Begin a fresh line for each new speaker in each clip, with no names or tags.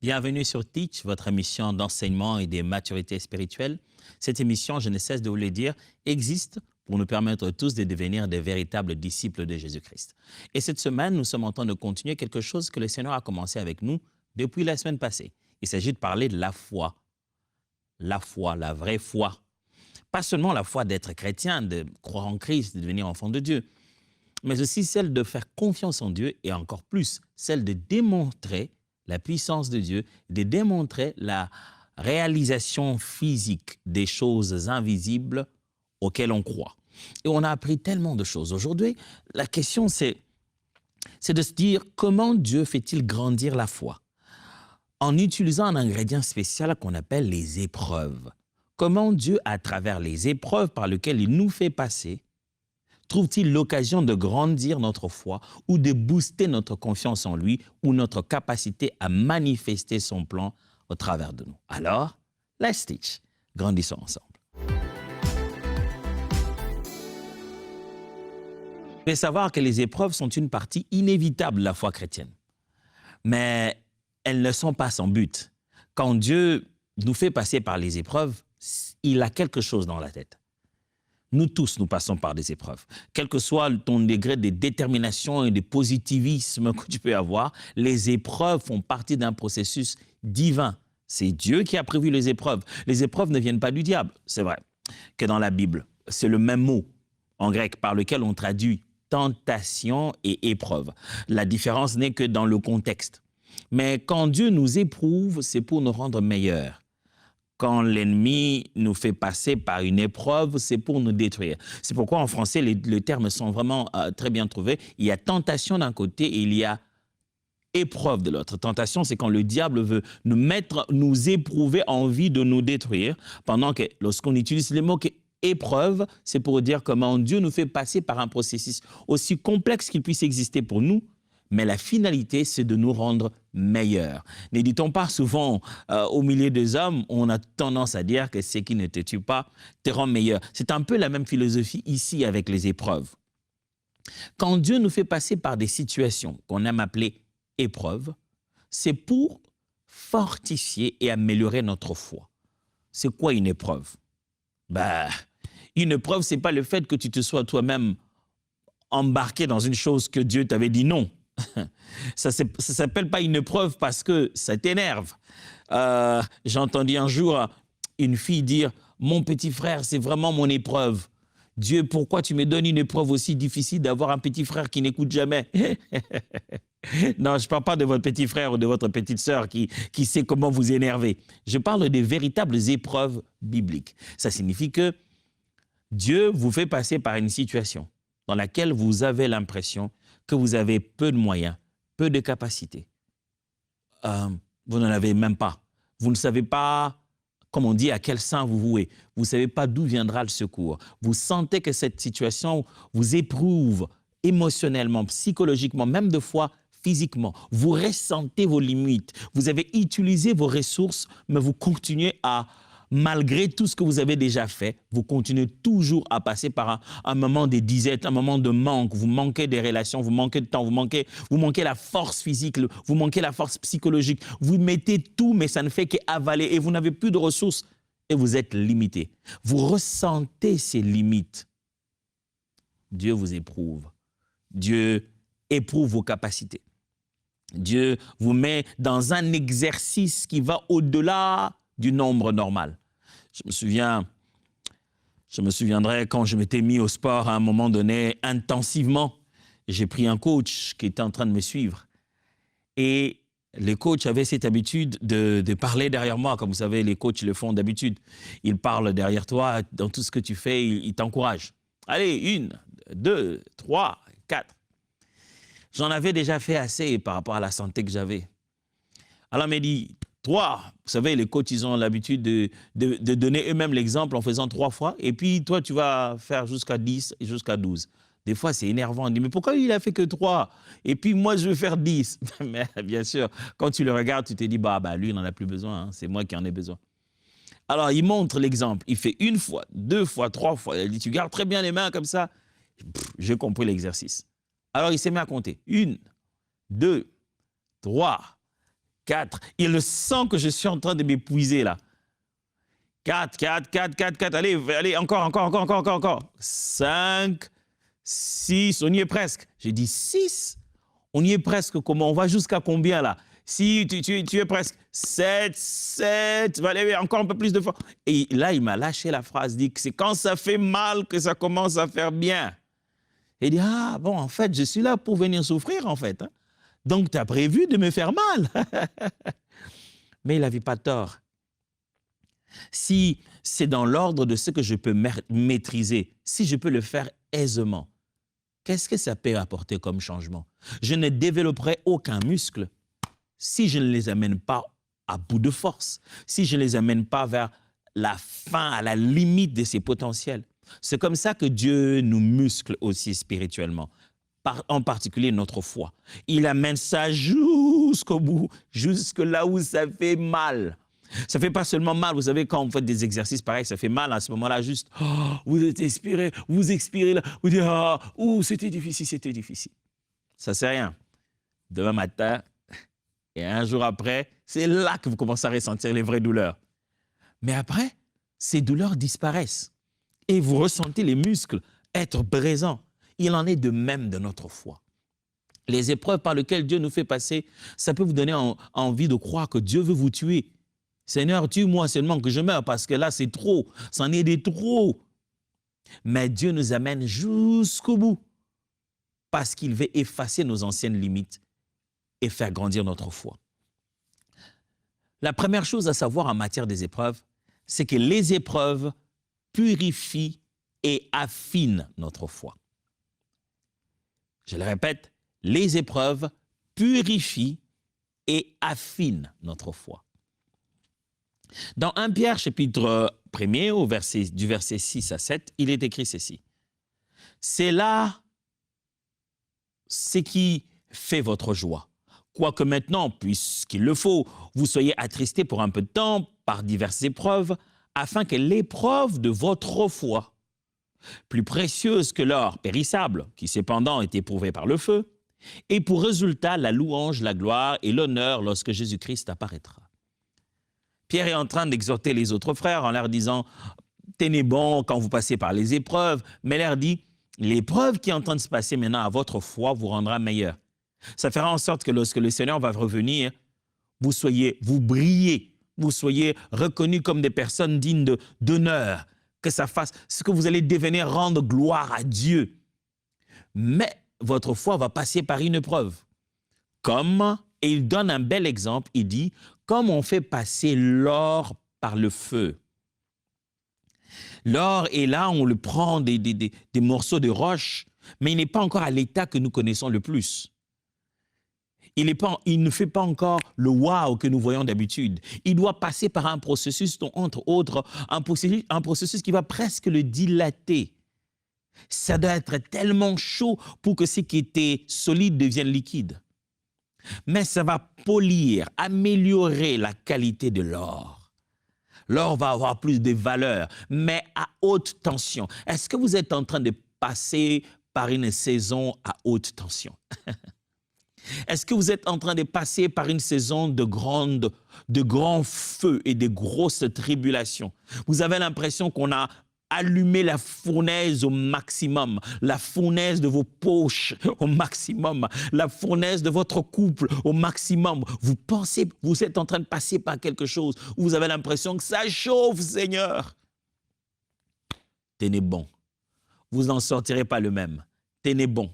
Bienvenue sur Teach, votre émission d'enseignement et de maturité spirituelle. Cette émission, je ne cesse de vous le dire, existe pour nous permettre tous de devenir de véritables disciples de Jésus-Christ. Et cette semaine, nous sommes en train de continuer quelque chose que le Seigneur a commencé avec nous depuis la semaine passée. Il s'agit de parler de la foi. La foi, la vraie foi. Pas seulement la foi d'être chrétien, de croire en Christ, de devenir enfant de Dieu, mais aussi celle de faire confiance en Dieu et encore plus, celle de démontrer la puissance de Dieu, de démontrer la réalisation physique des choses invisibles auxquelles on croit. Et on a appris tellement de choses. Aujourd'hui, la question c'est de se dire comment Dieu fait-il grandir la foi en utilisant un ingrédient spécial qu'on appelle les épreuves. Comment Dieu, à travers les épreuves par lesquelles il nous fait passer, trouve-t-il l'occasion de grandir notre foi ou de booster notre confiance en lui ou notre capacité à manifester son plan au travers de nous? Alors, let's teach. Grandissons ensemble. Vous devez savoir que les épreuves sont une partie inévitable de la foi chrétienne. Mais elles ne sont pas sans but. Quand Dieu nous fait passer par les épreuves, il a quelque chose dans la tête. Nous tous, nous passons par des épreuves. Quel que soit ton degré de détermination et de positivisme que tu peux avoir, les épreuves font partie d'un processus divin. C'est Dieu qui a prévu les épreuves. Les épreuves ne viennent pas du diable. C'est vrai que dans la Bible, c'est le même mot en grec par lequel on traduit tentation et épreuve. La différence n'est que dans le contexte. Mais quand Dieu nous éprouve, c'est pour nous rendre meilleurs. Quand l'ennemi nous fait passer par une épreuve, c'est pour nous détruire. C'est pourquoi en français, les termes sont vraiment très bien trouvés. Il y a tentation d'un côté et il y a épreuve de l'autre. Tentation, c'est quand le diable veut nous éprouver en envie de nous détruire. Pendant que lorsqu'on utilise les mots épreuve, c'est pour dire comment Dieu nous fait passer par un processus aussi complexe qu'il puisse exister pour nous. Mais la finalité, c'est de nous rendre meilleurs. Ne dit-on pas souvent, au milieu des hommes, on a tendance à dire que ce qui ne te tue pas te rend meilleur. C'est un peu la même philosophie ici avec les épreuves. Quand Dieu nous fait passer par des situations qu'on aime appeler épreuves, c'est pour fortifier et améliorer notre foi. C'est quoi une épreuve? Une épreuve, ce n'est pas le fait que tu te sois toi-même embarqué dans une chose que Dieu t'avait dit non. Ça ne s'appelle pas une épreuve parce que ça t'énerve. J'ai entendu un jour une fille dire « Mon petit frère, c'est vraiment mon épreuve. Dieu, pourquoi tu me donnes une épreuve aussi difficile d'avoir un petit frère qui n'écoute jamais ?» Non, je ne parle pas de votre petit frère ou de votre petite sœur qui sait comment vous énerver. Je parle des véritables épreuves bibliques. Ça signifie que Dieu vous fait passer par une situation dans laquelle vous avez l'impression que vous avez peu de moyens, peu de capacités. Vous n'en avez même pas. Vous ne savez pas, comme on dit, à quel saint vous vouez. Vous ne savez pas d'où viendra le secours. Vous sentez que cette situation vous éprouve émotionnellement, psychologiquement, même de fois physiquement. Vous ressentez vos limites. Vous avez utilisé vos ressources, mais vous continuez à, malgré tout ce que vous avez déjà fait, vous continuez toujours à passer par un moment de disette, un moment de manque. Vous manquez des relations, vous manquez de temps, vous manquez la force physique, vous manquez la force psychologique. Vous mettez tout, mais ça ne fait qu'avaler et vous n'avez plus de ressources et vous êtes limité. Vous ressentez ces limites. Dieu vous éprouve. Dieu éprouve vos capacités. Dieu vous met dans un exercice qui va au-delà du nombre normal. Je me souviendrai quand je m'étais mis au sport à un moment donné intensivement. J'ai pris un coach qui était en train de me suivre. Et les coachs avaient cette habitude de parler derrière moi. Comme vous savez, les coachs le font d'habitude. Ils parlent derrière toi, dans tout ce que tu fais, ils t'encouragent. Allez, 1, 2, 3, 4. J'en avais déjà fait assez par rapport à la santé que j'avais. Alors il m'a dit, 3, vous savez, les coachs, ils ont l'habitude de donner eux-mêmes l'exemple en faisant 3 fois. Et puis, toi, tu vas faire jusqu'à 10 et jusqu'à 12. Des fois, c'est énervant. On dit, mais pourquoi il a fait que 3? Et puis, moi, je veux faire 10. Mais bien sûr, quand tu le regardes, tu te dis, lui, il n'en a plus besoin. Hein. C'est moi qui en ai besoin. Alors, il montre l'exemple. Il fait 1 fois, 2 fois, 3 fois. Il dit, tu gardes très bien les mains comme ça. J'ai compris l'exercice. Alors, il s'est mis à compter. 1, 2, 3, 4. Il sent que je suis en train de m'épuiser là. 4, 4, 4, 4, 4. Allez, allez, encore. 5, 6, on y est presque. J'ai dit 6. On y est presque. Comment? On va jusqu'à combien là? Si tu es presque 7, allez, encore un peu plus de force. Et là, il m'a lâché la phrase, dit que c'est quand ça fait mal que ça commence à faire bien. Et il dit, ah bon, en fait, je suis là pour venir souffrir en fait. Hein. Donc, tu as prévu de me faire mal. Mais il n'avait pas tort. Si c'est dans l'ordre de ce que je peux maîtriser, si je peux le faire aisément, qu'est-ce que ça peut apporter comme changement? Je ne développerai aucun muscle si je ne les amène pas à bout de force, si je ne les amène pas vers la fin, à la limite de ses potentiels. C'est comme ça que Dieu nous muscle aussi spirituellement, en particulier notre foi. Il amène ça jusqu'au bout, jusque là où ça fait mal. Ça ne fait pas seulement mal, vous savez, quand vous faites des exercices pareils, ça fait mal à ce moment-là, juste, oh, vous expirez là, vous dites, oh, c'était difficile. Ça ne sert à rien. Demain matin, et un jour après, c'est là que vous commencez à ressentir les vraies douleurs. Mais après, ces douleurs disparaissent et vous ressentez les muscles être présents. Il en est de même de notre foi. Les épreuves par lesquelles Dieu nous fait passer, ça peut vous donner envie de croire que Dieu veut vous tuer. Seigneur, tue-moi seulement que je meure parce que là, c'est trop. C'en est des trop. Mais Dieu nous amène jusqu'au bout parce qu'il veut effacer nos anciennes limites et faire grandir notre foi. La première chose à savoir en matière des épreuves, c'est que les épreuves purifient et affinent notre foi. Je le répète, les épreuves purifient et affinent notre foi. Dans 1 Pierre, chapitre 1er, du verset 6 à 7, il est écrit ceci. C'est là ce qui fait votre joie. Quoique maintenant, puisqu'il le faut, vous soyez attristés pour un peu de temps par diverses épreuves, afin que l'épreuve de votre foi, plus précieuse que l'or périssable, qui cependant est éprouvé par le feu, ait pour résultat la louange, la gloire et l'honneur lorsque Jésus-Christ apparaîtra. Pierre est en train d'exhorter les autres frères en leur disant « Tenez bon quand vous passez par les épreuves », mais il leur dit « L'épreuve qui est en train de se passer maintenant à votre foi vous rendra meilleur. » Ça fera en sorte que lorsque le Seigneur va revenir, vous brillez, vous soyez reconnus comme des personnes dignes d'honneur, que ça fasse ce que vous allez devenir rendre gloire à Dieu. Mais votre foi va passer par une épreuve. Et il donne un bel exemple, il dit, comme on fait passer l'or par le feu. L'or est là, on le prend des morceaux de roche, mais il n'est pas encore à l'état que nous connaissons le plus. Il ne fait pas encore le wow que nous voyons d'habitude. Il doit passer par un processus, entre autres, un processus qui va presque le dilater. Ça doit être tellement chaud pour que ce qui était solide devienne liquide. Mais ça va polir, améliorer la qualité de l'or. L'or va avoir plus de valeur, mais à haute tension. Est-ce que vous êtes en train de passer par une saison à haute tension? Est-ce que vous êtes en train de passer par une saison de grands feux et de grosses tribulations? Vous avez l'impression qu'on a allumé la fournaise au maximum, la fournaise de vos poches au maximum, la fournaise de votre couple au maximum. Vous êtes en train de passer par quelque chose où vous avez l'impression que ça chauffe, Seigneur. Tenez bon. Vous n'en sortirez pas le même. Tenez bon.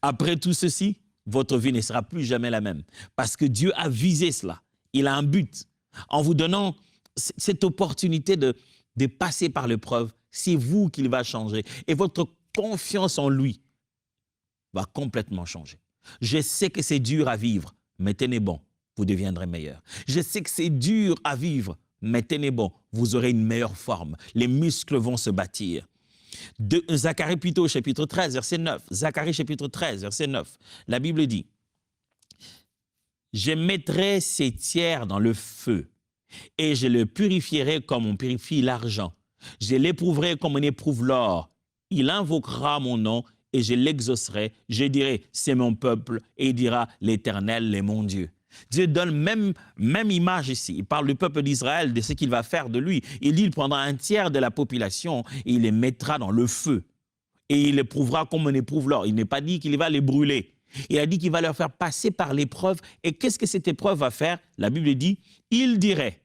Après tout ceci, votre vie ne sera plus jamais la même. Parce que Dieu a visé cela. Il a un but. En vous donnant cette opportunité de passer par l'épreuve, c'est vous qu'il va changer. Et votre confiance en lui va complètement changer. Je sais que c'est dur à vivre, mais tenez bon, vous deviendrez meilleur. Je sais que c'est dur à vivre, mais tenez bon, vous aurez une meilleure forme. Les muscles vont se bâtir. Zacharie plutôt, chapitre 13, verset 9. Zacharie, chapitre 13, verset 9. La Bible dit « Je mettrai ces tiers dans le feu, et je le purifierai comme on purifie l'argent. Je l'éprouverai comme on éprouve l'or. Il invoquera mon nom, et je l'exaucerai. Je dirai, c'est mon peuple, et il dira, l'Éternel est mon Dieu. » Dieu donne même image ici. Il parle du peuple d'Israël, de ce qu'il va faire de lui. Il dit qu'il prendra un tiers de la population et il les mettra dans le feu. Et il éprouvera comme on éprouve l'or. Il n'est pas dit qu'il va les brûler. Il a dit qu'il va leur faire passer par l'épreuve. Et qu'est-ce que cette épreuve va faire? La Bible dit, il dirait,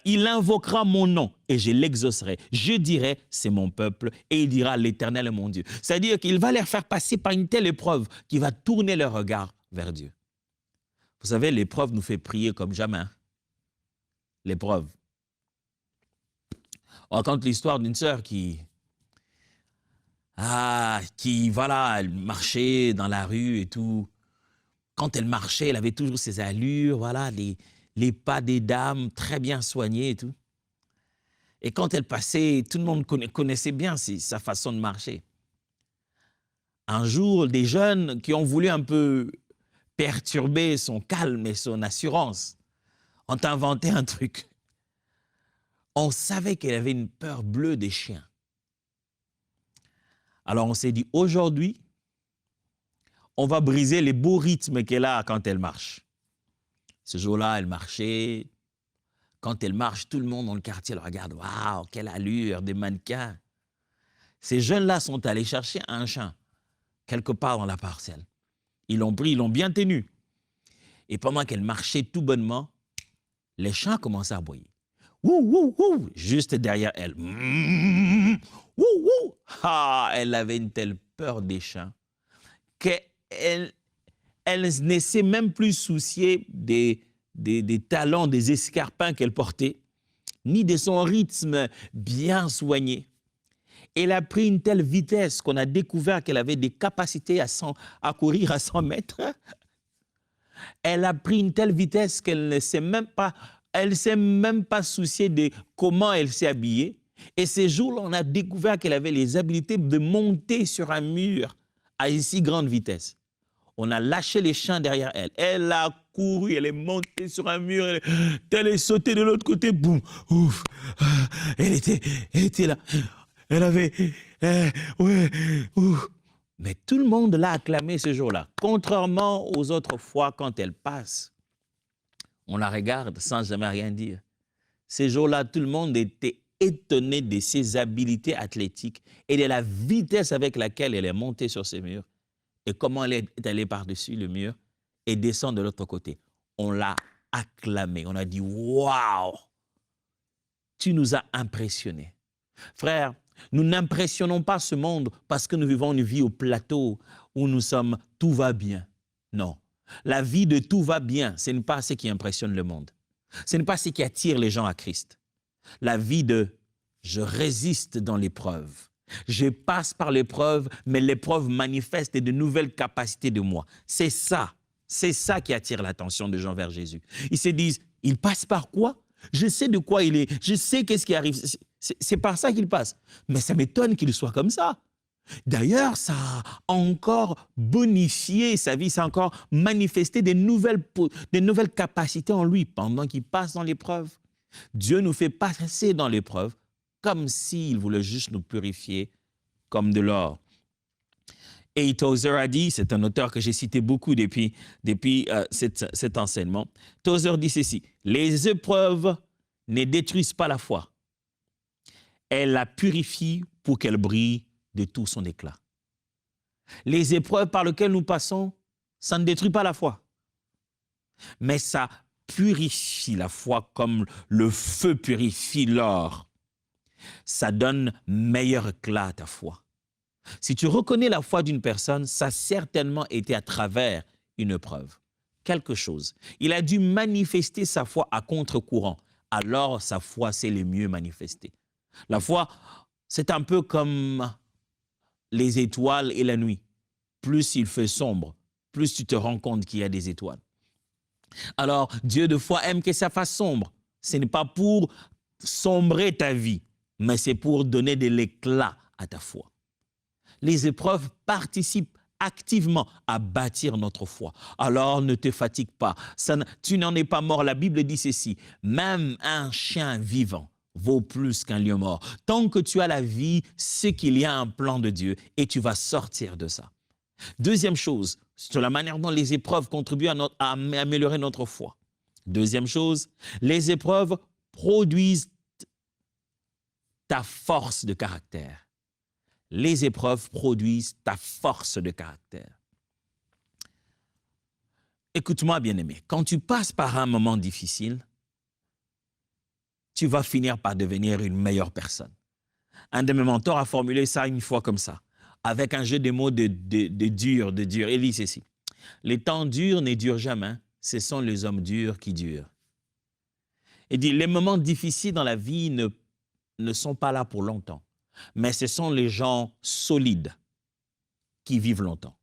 il invoquera mon nom et je l'exaucerai. Je dirai, c'est mon peuple, et il dira, l'Éternel est mon Dieu. C'est-à-dire qu'il va leur faire passer par une telle épreuve qui va tourner leur regard vers Dieu. Vous savez, l'épreuve nous fait prier comme jamais. L'épreuve. On raconte l'histoire d'une sœur qui, voilà, elle marchait dans la rue et tout. Quand elle marchait, elle avait toujours ses allures, voilà, les pas des dames très bien soignés et tout. Et quand elle passait, tout le monde connaissait bien sa façon de marcher. Un jour, des jeunes qui ont voulu un peu perturber son calme et son assurance ont inventé un truc. On savait qu'elle avait une peur bleue des chiens. Alors on s'est dit, aujourd'hui, on va briser les beaux rythmes qu'elle a quand elle marche. Ce jour-là, elle marchait. Quand elle marche, tout le monde dans le quartier le regarde. Waouh, quelle allure, des mannequins. Ces jeunes-là sont allés chercher un chien quelque part dans la parcelle. Ils l'ont pris, ils l'ont bien tenu. Et pendant qu'elle marchait tout bonnement, les chiens commençaient à aboyer. Wouh, wouh, wouh, juste derrière elle. Wouh, wouh. Ah, elle avait une telle peur des chiens qu'elle ne s'est même plus souciée des talons, des escarpins qu'elle portait, ni de son rythme bien soigné. Elle a pris une telle vitesse qu'on a découvert qu'elle avait des capacités à courir à 100 mètres. Elle a pris une telle vitesse qu'elle ne s'est même pas souciée de comment elle s'est habillée. Et ces jours-là, on a découvert qu'elle avait les habiletés de monter sur un mur à une si grande vitesse. On a lâché les chiens derrière elle. Elle a couru, elle est montée sur un mur, elle est sautée de l'autre côté, boum, ouf. Elle était là. Elle avait, ouais, ouf. Mais tout le monde l'a acclamée ce jour-là. Contrairement aux autres fois, quand elle passe, on la regarde sans jamais rien dire. Ces jours-là, tout le monde était étonné de ses habiletés athlétiques et de la vitesse avec laquelle elle est montée sur ces murs et comment elle est allée par-dessus le mur et descend de l'autre côté. On l'a acclamée. On a dit « Waouh, tu nous as impressionnés ». Frère, nous n'impressionnons pas ce monde parce que nous vivons une vie au plateau où nous sommes « tout va bien ». Non, la vie de « tout va bien », ce n'est pas ce qui impressionne le monde. Ce n'est pas ce qui attire les gens à Christ. La vie de « je résiste dans l'épreuve ». Je passe par l'épreuve, mais l'épreuve manifeste de nouvelles capacités de moi. C'est ça qui attire l'attention des gens vers Jésus. Ils se disent, il passe par quoi? Je sais de quoi il est, je sais qu'est-ce qui arrive. C'est par ça qu'il passe. Mais ça m'étonne qu'il soit comme ça. D'ailleurs, ça a encore bonifié sa vie, ça a encore manifesté des nouvelles capacités en lui pendant qu'il passe dans l'épreuve. Dieu nous fait passer dans l'épreuve comme s'il voulait juste nous purifier comme de l'or. Et Tozer a dit, c'est un auteur que j'ai cité beaucoup depuis cet enseignement, Tozer dit ceci, les épreuves ne détruisent pas la foi, elles la purifient pour qu'elle brille de tout son éclat. Les épreuves par lesquelles nous passons, ça ne détruit pas la foi, mais ça purifie la foi comme le feu purifie l'or. Ça donne meilleur éclat à ta foi. Si tu reconnais la foi d'une personne, ça a certainement été à travers une épreuve, quelque chose. Il a dû manifester sa foi à contre-courant, alors sa foi s'est le mieux manifestée. La foi, c'est un peu comme les étoiles et la nuit. Plus il fait sombre, plus tu te rends compte qu'il y a des étoiles. Alors, Dieu de foi aime que ça fasse sombre. Ce n'est pas pour sombrer ta vie, mais c'est pour donner de l'éclat à ta foi. Les épreuves participent activement à bâtir notre foi. Alors ne te fatigue pas, tu n'en es pas mort. La Bible dit ceci, même un chien vivant vaut plus qu'un lion mort. Tant que tu as la vie, c'est qu'il y a un plan de Dieu et tu vas sortir de ça. Deuxième chose, sur la manière dont les épreuves contribuent à améliorer notre foi. Deuxième chose, les épreuves produisent ta force de caractère. Les épreuves produisent ta force de caractère. Écoute-moi, bien-aimé, quand tu passes par un moment difficile, tu vas finir par devenir une meilleure personne. Un de mes mentors a formulé ça une fois comme ça, avec un jeu de mots de dur. Il dit ceci: les temps durs ne durent jamais, ce sont les hommes durs qui durent. Il dit, les moments difficiles dans la vie ne sont pas là pour longtemps, mais ce sont les gens solides qui vivent longtemps,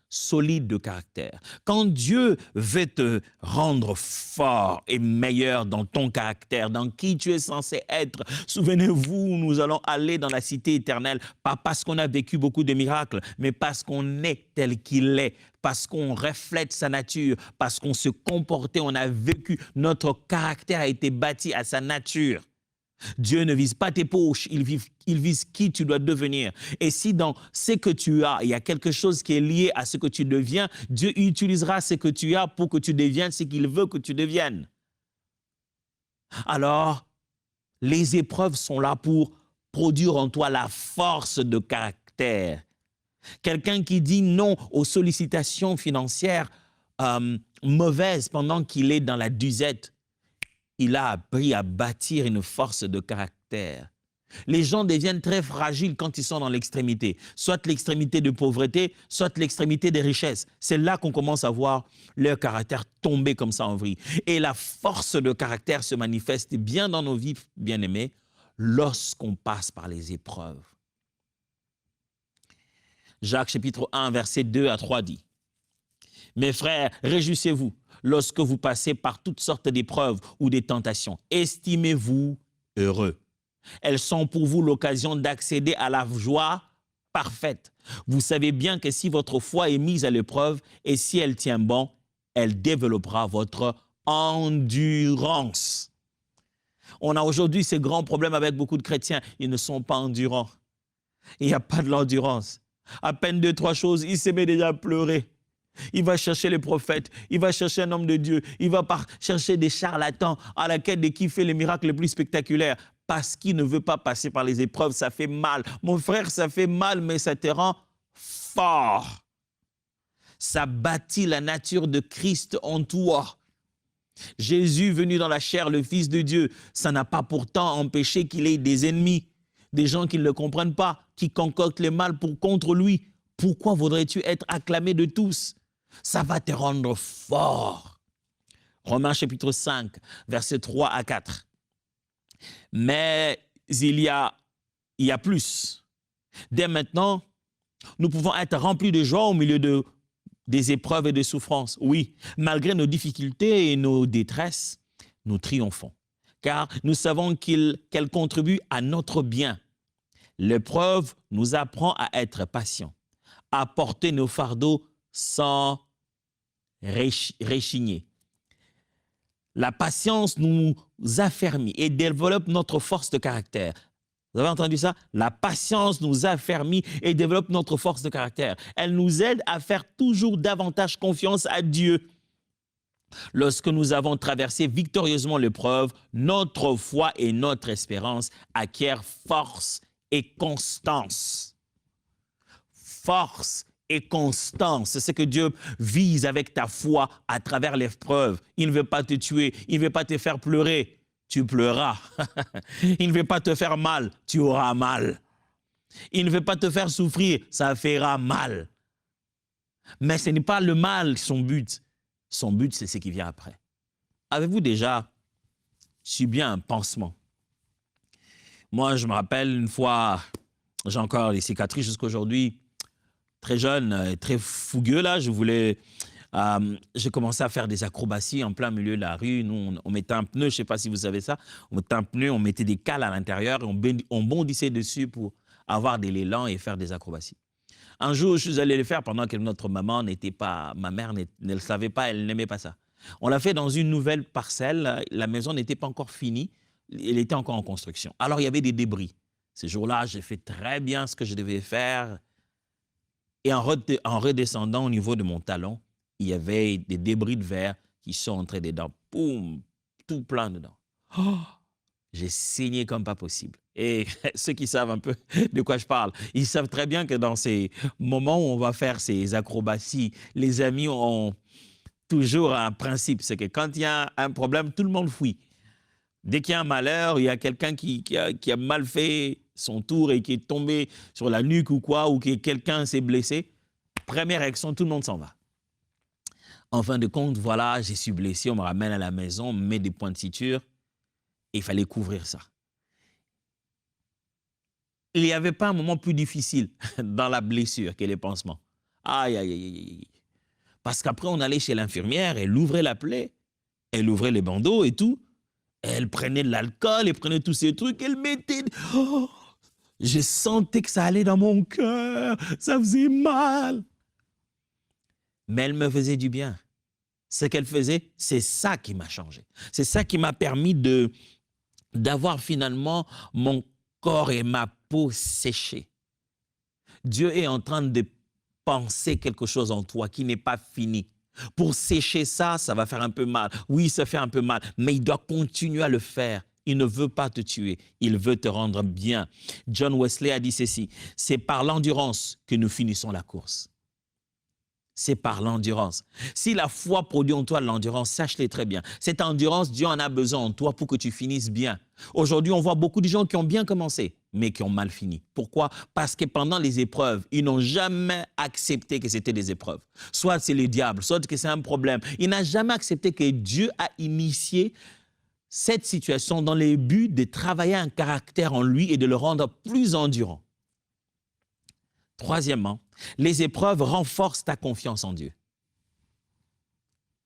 solides de caractère. Quand Dieu veut te rendre fort et meilleur dans ton caractère, dans qui tu es censé être, souvenez-vous, nous allons aller dans la cité éternelle, pas parce qu'on a vécu beaucoup de miracles, mais parce qu'on est tel qu'il est, parce qu'on reflète sa nature, parce qu'on se comportait, on a vécu, notre caractère a été bâti à sa nature. Dieu ne vise pas tes poches, il vise qui tu dois devenir. Et si dans ce que tu as, il y a quelque chose qui est lié à ce que tu deviens, Dieu utilisera ce que tu as pour que tu deviennes ce qu'il veut que tu deviennes. Alors, les épreuves sont là pour produire en toi la force de caractère. Quelqu'un qui dit non aux sollicitations financières mauvaises pendant qu'il est dans la disette, il a appris à bâtir une force de caractère. Les gens deviennent très fragiles quand ils sont dans l'extrémité, soit l'extrémité de pauvreté, soit l'extrémité des richesses. C'est là qu'on commence à voir leur caractère tomber comme ça en vrille. Et la force de caractère se manifeste bien dans nos vies, bien-aimés, lorsqu'on passe par les épreuves. Jacques chapitre 1, verset 2 à 3 dit: « Mes frères, réjouissez-vous lorsque vous passez par toutes sortes d'épreuves ou des tentations. Estimez-vous heureux. Elles sont pour vous l'occasion d'accéder à la joie parfaite. Vous savez bien que si votre foi est mise à l'épreuve et si elle tient bon, elle développera votre endurance. » On a aujourd'hui ces grands problèmes avec beaucoup de chrétiens. Ils ne sont pas endurants. Il n'y a pas de l'endurance. À peine 2-3 choses, il se met déjà à pleurer. Il va chercher les prophètes, il va chercher un homme de Dieu, il va chercher des charlatans à la quête de qui fait les miracles les plus spectaculaires parce qu'il ne veut pas passer par les épreuves. Ça fait mal. Mon frère, ça fait mal, mais ça te rend fort. Ça bâtit la nature de Christ en toi. Jésus venu dans la chair, le Fils de Dieu, ça n'a pas pourtant empêché qu'il ait des ennemis, des gens qui ne le comprennent pas, qui concoctent le mal contre lui. Pourquoi voudrais-tu être acclamé de tous? Ça va te rendre fort. Romains chapitre 5, versets 3 à 4. Mais il y a plus. Dès maintenant, nous pouvons être remplis de joie au milieu des épreuves et des souffrances. Oui, malgré nos difficultés et nos détresses, nous triomphons. Car nous savons qu'elles contribuent à notre bien. L'épreuve nous apprend à être patients, à porter nos fardeaux sans rechigner. La patience nous affermit et développe notre force de caractère. Vous avez entendu ça? La patience nous affermit et développe notre force de caractère. Elle nous aide à faire toujours davantage confiance à Dieu. Lorsque nous avons traversé victorieusement l'épreuve, notre foi et notre espérance acquièrent force et constance. Force et constance, c'est ce que Dieu vise avec ta foi à travers l'épreuve. Il ne veut pas te tuer, il ne veut pas te faire pleurer, tu pleureras. Il ne veut pas te faire mal, tu auras mal. Il ne veut pas te faire souffrir, ça fera mal. Mais ce n'est pas le mal son but. Son but, c'est ce qui vient après. Avez-vous déjà subi un pansement? Moi, je me rappelle une fois, j'ai encore les cicatrices jusqu'à aujourd'hui, très jeune, très fougueux là, j'ai commencé à faire des acrobaties en plein milieu de la rue. Nous, on mettait un pneu, je ne sais pas si vous savez ça, on mettait un pneu, on mettait des cales à l'intérieur, et on bondissait dessus pour avoir de l'élan et faire des acrobaties. Un jour, je suis allé le faire pendant que notre maman ma mère ne le savait pas, elle n'aimait pas ça. On l'a fait dans une nouvelle parcelle, la maison n'était pas encore finie, elle était encore en construction. Alors, il y avait des débris. Ce jour-là, j'ai fait très bien ce que je devais faire. Et en redescendant au niveau de mon talon, il y avait des débris de verre qui sont entrés dedans. Boum, tout plein dedans. Oh, j'ai saigné comme pas possible. Et ceux qui savent un peu de quoi je parle, ils savent très bien que dans ces moments où on va faire ces acrobaties, les amis ont toujours un principe, c'est que quand il y a un problème, tout le monde fuit. Dès qu'il y a un malheur, il y a quelqu'un qui a mal fait son tour et qui est tombé sur la nuque ou quoi, ou que quelqu'un s'est blessé, première réaction, tout le monde s'en va. En fin de compte, voilà, j'ai suis blessé, on me ramène à la maison, on me met des points de suture, et il fallait couvrir ça. Il n'y avait pas un moment plus difficile dans la blessure que les pansements. Aïe, aïe, aïe, aïe. Parce qu'après, on allait chez l'infirmière, elle ouvrait la plaie, elle ouvrait les bandeaux et tout. Elle prenait de l'alcool, elle prenait tous ces trucs, elle mettait... Oh, je sentais que ça allait dans mon cœur, ça faisait mal. Mais elle me faisait du bien. Ce qu'elle faisait, c'est ça qui m'a changé. C'est ça qui m'a permis d'avoir finalement mon corps et ma peau séchés. Dieu est en train de penser quelque chose en toi qui n'est pas fini. Pour sécher ça, ça va faire un peu mal. Oui, ça fait un peu mal, mais il doit continuer à le faire. Il ne veut pas te tuer, il veut te rendre bien. John Wesley a dit ceci, c'est par l'endurance que nous finissons la course. C'est par l'endurance. Si la foi produit en toi de l'endurance, sache-le très bien. Cette endurance, Dieu en a besoin en toi pour que tu finisses bien. Aujourd'hui, on voit beaucoup de gens qui ont bien commencé, mais qui ont mal fini. Pourquoi? Parce que pendant les épreuves, ils n'ont jamais accepté que c'était des épreuves. Soit c'est le diable, soit que c'est un problème. Il n'a jamais accepté que Dieu a initié cette situation dans le but de travailler un caractère en lui et de le rendre plus endurant. Troisièmement, les épreuves renforcent ta confiance en Dieu.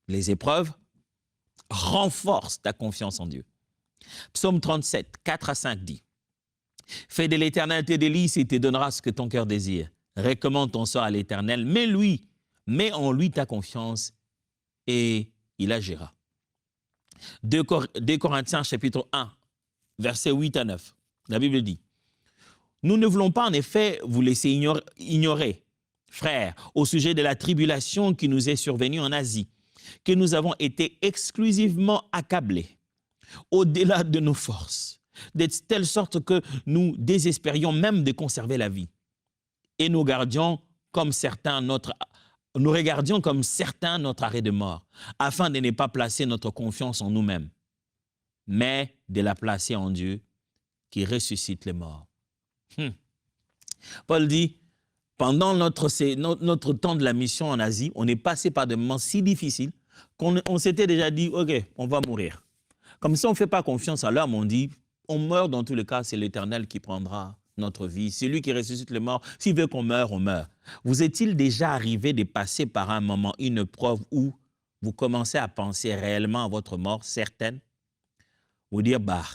Les épreuves renforcent ta confiance en Dieu. Psaume 37, 4 à 5 dit, « Fais de l'Éternel tes délices et te donnera ce que ton cœur désire. Recommande ton sort à l'Éternel, mets en lui ta confiance et il agira. » 2 Corinthiens chapitre 1, versets 8 à 9, la Bible dit, « Nous ne voulons pas en effet vous laisser ignorer, frères, au sujet de la tribulation qui nous est survenue en Asie, que nous avons été exclusivement accablés, au-delà de nos forces, de telle sorte que nous désespérions même de conserver la vie. Et nous regardions comme certains notre arrêt de mort, afin de ne pas placer notre confiance en nous-mêmes, mais de la placer en Dieu qui ressuscite les morts. » Paul dit, pendant notre temps de la mission en Asie, on est passé par des moments si difficiles qu'on s'était déjà dit, OK, on va mourir. Comme ça, on ne fait pas confiance à l'homme, on dit, on meurt dans tous les cas, c'est l'Éternel qui prendra notre vie. C'est lui qui ressuscite les morts. S'il veut qu'on meure, on meurt. Vous est-il déjà arrivé de passer par un moment, une preuve où vous commencez à penser réellement à votre mort certaine? Vous dire, bah,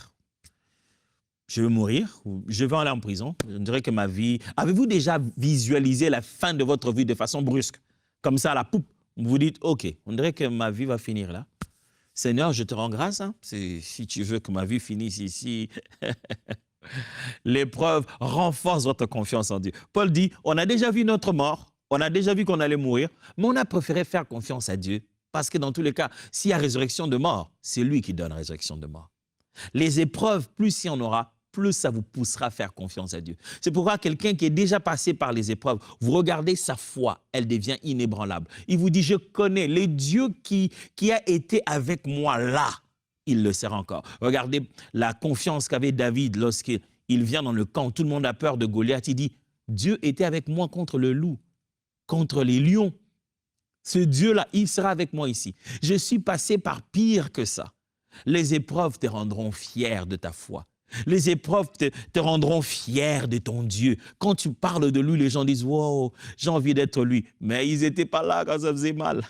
je vais mourir, je vais aller en prison, je dirais que ma vie... Avez-vous déjà visualisé la fin de votre vie de façon brusque? Comme ça, à la poupe, vous vous dites, OK, on dirait que ma vie va finir là. Seigneur, je te rends grâce, hein, si tu veux que ma vie finisse ici. L'épreuve renforce votre confiance en Dieu. Paul dit, on a déjà vu notre mort, on a déjà vu qu'on allait mourir, mais on a préféré faire confiance à Dieu. Parce que dans tous les cas, s'il y a résurrection de mort, c'est lui qui donne résurrection de mort. Les épreuves, plus il y en aura, plus ça vous poussera à faire confiance à Dieu. C'est pourquoi quelqu'un qui est déjà passé par les épreuves, vous regardez sa foi, elle devient inébranlable. Il vous dit, je connais le Dieu qui a été avec moi là, il le sera encore. Regardez la confiance qu'avait David lorsqu'il vient dans le camp, tout le monde a peur de Goliath, il dit, Dieu était avec moi contre le loup, contre les lions. Ce Dieu-là, il sera avec moi ici. Je suis passé par pire que ça. Les épreuves te rendront fier de ta foi. Les épreuves te rendront fier de ton Dieu. Quand tu parles de lui, les gens disent « Wow, j'ai envie d'être lui ». Mais ils n'étaient pas là quand ça faisait mal.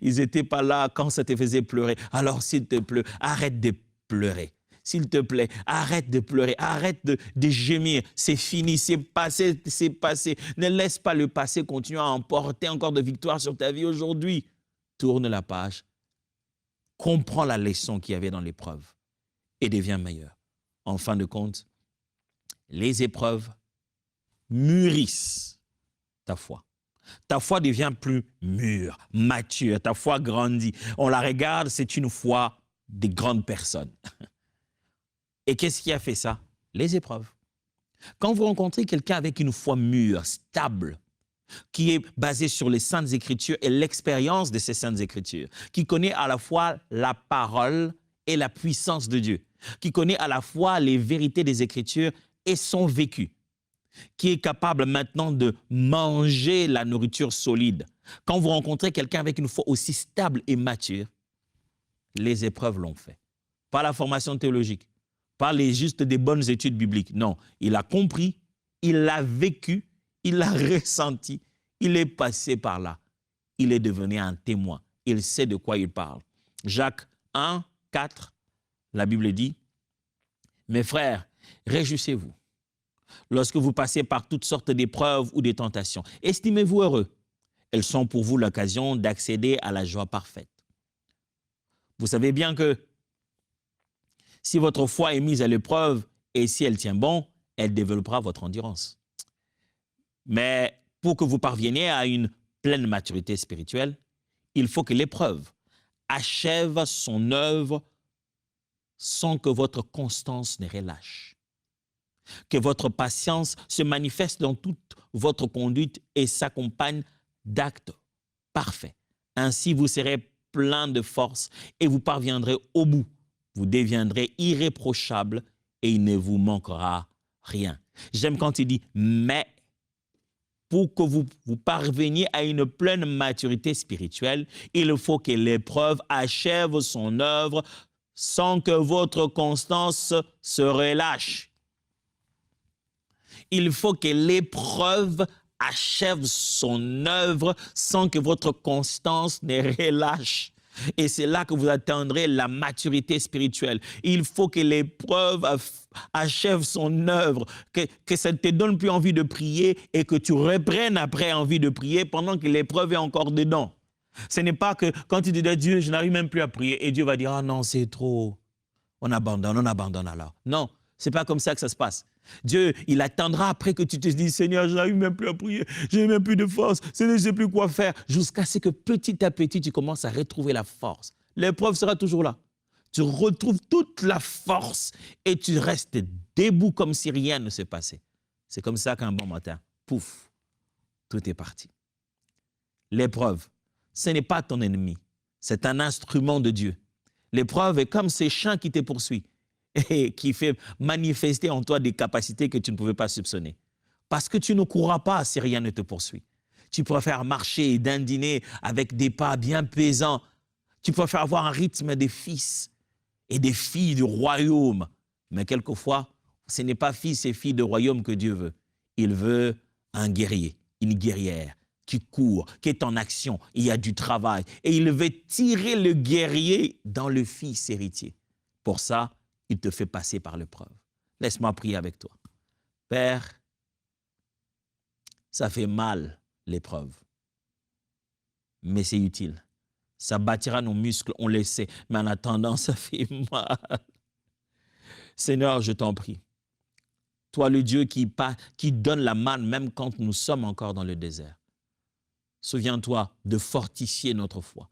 Ils n'étaient pas là quand ça te faisait pleurer. Alors s'il te plaît, arrête de pleurer. S'il te plaît, arrête de pleurer, arrête de gémir. C'est fini, c'est passé, c'est passé. Ne laisse pas le passé continuer à emporter encore de victoires sur ta vie aujourd'hui. Tourne la page. Comprends la leçon qu'il y avait dans l'épreuve et deviens meilleur. En fin de compte, les épreuves mûrissent ta foi. Ta foi devient plus mûre, mature, ta foi grandit. On la regarde, c'est une foi de grandes personnes. Et qu'est-ce qui a fait ça? Les épreuves. Quand vous rencontrez quelqu'un avec une foi mûre, stable, qui est basée sur les Saintes Écritures et l'expérience de ces Saintes Écritures, qui connaît à la fois la parole et la puissance de Dieu, qui connaît à la fois les vérités des Écritures et son vécu, qui est capable maintenant de manger la nourriture solide. Quand vous rencontrez quelqu'un avec une foi aussi stable et mature, les épreuves l'ont fait. Pas la formation théologique, pas juste des bonnes études bibliques. Non, il a compris, il l'a vécu, il l'a ressenti, il est passé par là. Il est devenu un témoin. Il sait de quoi il parle. Jacques 1, 4, la Bible dit, « Mes frères, réjouissez-vous lorsque vous passez par toutes sortes d'épreuves ou de tentations. Estimez-vous heureux. Elles sont pour vous l'occasion d'accéder à la joie parfaite. » Vous savez bien que si votre foi est mise à l'épreuve et si elle tient bon, elle développera votre endurance. Mais pour que vous parveniez à une pleine maturité spirituelle, il faut que l'épreuve achève son œuvre sans que votre constance ne relâche. Que votre patience se manifeste dans toute votre conduite et s'accompagne d'actes parfaits. Ainsi, vous serez plein de force et vous parviendrez au bout. Vous deviendrez irréprochable et il ne vous manquera rien. J'aime quand il dit « mais ». Pour que vous parveniez à une pleine maturité spirituelle, il faut que l'épreuve achève son œuvre sans que votre constance se relâche. Il faut que l'épreuve achève son œuvre sans que votre constance ne relâche. Et c'est là que vous atteindrez la maturité spirituelle. Il faut que l'épreuve achève son œuvre, que ça ne te donne plus envie de prier et que tu reprennes après envie de prier pendant que l'épreuve est encore dedans. Ce n'est pas que quand tu dis à Dieu, je n'arrive même plus à prier et Dieu va dire, ah non, c'est trop. On abandonne alors. Non, ce n'est pas comme ça que ça se passe. Dieu, il attendra après que tu te dises, Seigneur, je n'arrive même plus à prier, je n'ai même plus de force, je ne sais plus quoi faire, jusqu'à ce que petit à petit, tu commences à retrouver la force. L'épreuve sera toujours là. Tu retrouves toute la force et tu restes debout comme si rien ne se passait. C'est comme ça qu'un bon matin, pouf, tout est parti. L'épreuve, ce n'est pas ton ennemi, c'est un instrument de Dieu. L'épreuve est comme ces chiens qui te poursuivent et qui fait manifester en toi des capacités que tu ne pouvais pas soupçonner. Parce que tu ne courras pas si rien ne te poursuit. Tu préfères marcher et dandiner avec des pas bien pesants. Tu préfères avoir un rythme des fils et des filles du royaume. Mais quelquefois, ce n'est pas fils et filles de royaume que Dieu veut. Il veut un guerrier, une guerrière qui court, qui est en action. Il y a du travail. Et il veut tirer le guerrier dans le fils héritier. Pour ça, il te fait passer par l'épreuve. Laisse-moi prier avec toi. Père, ça fait mal l'épreuve, mais c'est utile. Ça bâtira nos muscles, on le sait, mais en attendant, ça fait mal. Seigneur, je t'en prie. Toi, le Dieu qui donne la manne même quand nous sommes encore dans le désert. Souviens-toi de fortifier notre foi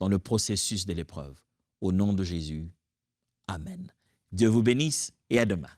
dans le processus de l'épreuve. Au nom de Jésus, Amen. Dieu vous bénisse et à demain.